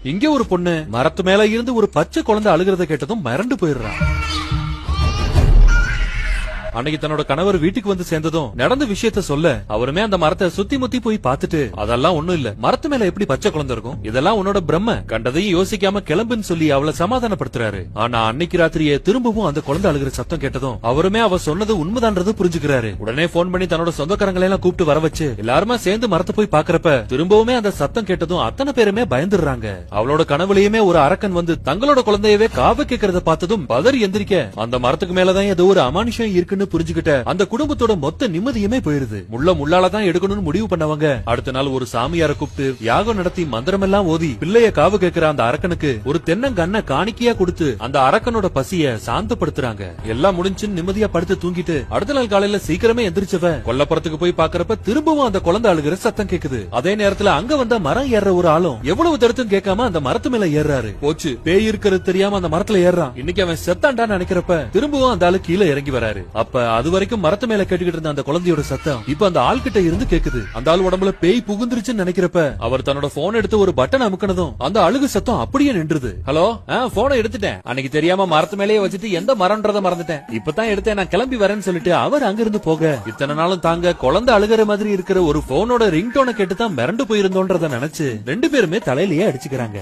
இங்க ஒரு பொண்ணு மரத்து மேல இருந்து ஒரு பச்சை குழந்தை அழுகிறத கேட்டதும் மிரண்டு போயிடுறான். அன்னைக்கு தன்னோட கணவர் வீட்டுக்கு வந்து சேர்ந்ததும் நடந்த விஷயத்த சொல்ல அவருமே அந்த மரத்தை சுத்தி முத்தி போய் பார்த்துட்டு அதெல்லாம் ஒண்ணும் இல்ல, மரத்து மேல எப்படி பச்சை குழந்தை இருக்கும், இதெல்லாம் உன்னோட பிரம்ம, கண்டதையும் யோசிக்காம கிளம்புன்னு சொல்லி அவளை சமாதானப்படுத்துறாரு. ஆனா அன்னைக்கு ராத்திரியே திரும்பவும் அந்த குழந்தை அழுகிற சத்தம் கேட்டதும் அவருமே அவ சொன்னது உண்மைதான்றது புரிஞ்சுக்கிறாரு. உடனே போன் பண்ணி தன்னோட சொந்தக்காரங்களை எல்லாம் கூப்பிட்டு வர வச்சு எல்லாருமே சேர்ந்து மரத்தை போய் பாக்குறப்ப திரும்பவுமே அந்த சத்தம் கேட்டதும் அத்தனை பேருமே பயந்துடுறாங்க. அவளோட கனவுலயுமே ஒரு அரக்கன் வந்து தங்களோட குழந்தையவே காவ கேட்கறத பார்த்ததும் பதறி எந்திரிக்க அந்த மரத்துக்கு மேலதான் ஏதோ ஒரு அமானுஷம் இருக்குன்னு புரிஞ்சுக்கிட்ட அந்த குடும்பத்தோட மொத்த நிம்மதியுமே போயிருது. முள்ளாலதான் எடுக்கணும்னு முடிவு பண்ணவங்க அடுத்த நாள் ஒரு சாமியார கூப்பிட்டு யாகம் நடத்தி மந்திரம் எல்லாம் ஓதி பிள்ளைய காவு கேட்கிற அந்த அரக்கனுக்கு ஒரு தென்னங்கண்ண காணிக்கையா கொடுத்து அந்த அரக்கனோட பசிய சாந்தப்படுத்துறாங்க. எல்லாம் முடிஞ்சுன்னு நிம்மதியா படுத்து தூங்கிட்டு அடுத்த நாள் காலையில சீக்கிரமே எந்திரிச்சவ கொல்லப்புறத்துக்கு போய் பாக்குறப்ப திரும்பவும் அந்த குழந்தை அழுகிற சத்தம் கேக்குது. அதே நேரத்துல அங்க வந்த மரம் ஏற ஒரு ஆளும் எவ்வளவு தடுத்தும் கேட்காம அந்த மரத்து மேல ஏறாரு. போச்சு, பேய் இருக்கிறது தெரியாம அந்த மரத்துல ஏறான். இன்னைக்கு அவன் செத்தாண்டான்னு நினைக்கிறப்ப திரும்பவும் அந்த ஆளு கீழே இறங்கி வராரு. அப்ப அது வரைக்கும் மரத்து மேல கேட்டுக்கிட்டு இருந்த அந்த குழந்தையோட சத்தம் இப்ப அந்த ஆள் கிட்ட இருந்து கேக்குது. அந்த ஆள் உடம்புல பேய் புகுந்துருச்சுன்னு நினைக்கிறப்ப அவர் தன்னோட போன் எடுத்து ஒரு பட்டன் அமுக்கனதும் அந்த அழுகு சத்தம் அப்படியே நின்றுது. ஹலோ, போனை எடுத்துட்டேன், அன்னைக்கு தெரியாம மரத்து மேலேயே வச்சுட்டு எந்த மரம்ன்றத மறந்துட்டேன், இப்பதான் எடுத்தேன், நான் கிளம்பி வரேன்னு சொல்லிட்டு அவர் அங்கிருந்து போக இத்தனை நாளும் தாங்க குழந்தை அழுகிற மாதிரி இருக்கிற ஒரு போனோட ரிங்டோனை கேட்டுதான் மிரண்டு போயிருந்தோன்றத நினைச்சு ரெண்டு பேருமே தலையிலேயே அடிச்சுக்கிறாங்க.